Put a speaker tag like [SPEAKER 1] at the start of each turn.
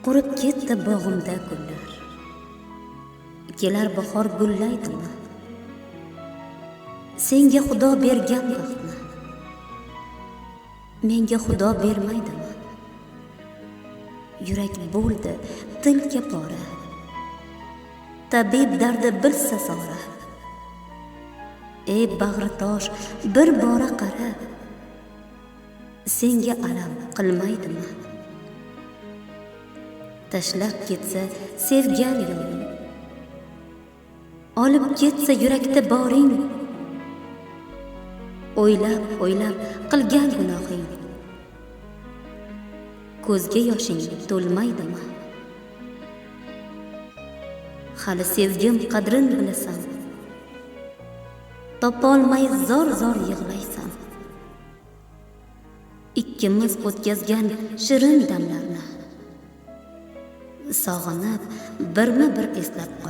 [SPEAKER 1] Qurib ketdi bog'imda gullar. Kelar bahor gullaydimi? Senga Xudo bergan vaqtni menga Xudo bermaydimi? Yurak bo'ldi tilka pora. Tabib dardi bilsa sora. Ey bag'ri tosh, bir bora qara. Senga alam qilmaydimi? Tashlab ketsa sevgan yo'ling, olib ketsa yurakda boring, o'ylab qilgan gunohing, ko'zga yoshing to'lmaydimi? Hali sevgim qadrin bilasan, topolmay zor yig'laysan. Ikkimiz o'tkazgan shirin damlarni sog'inib birma bir eslab qol.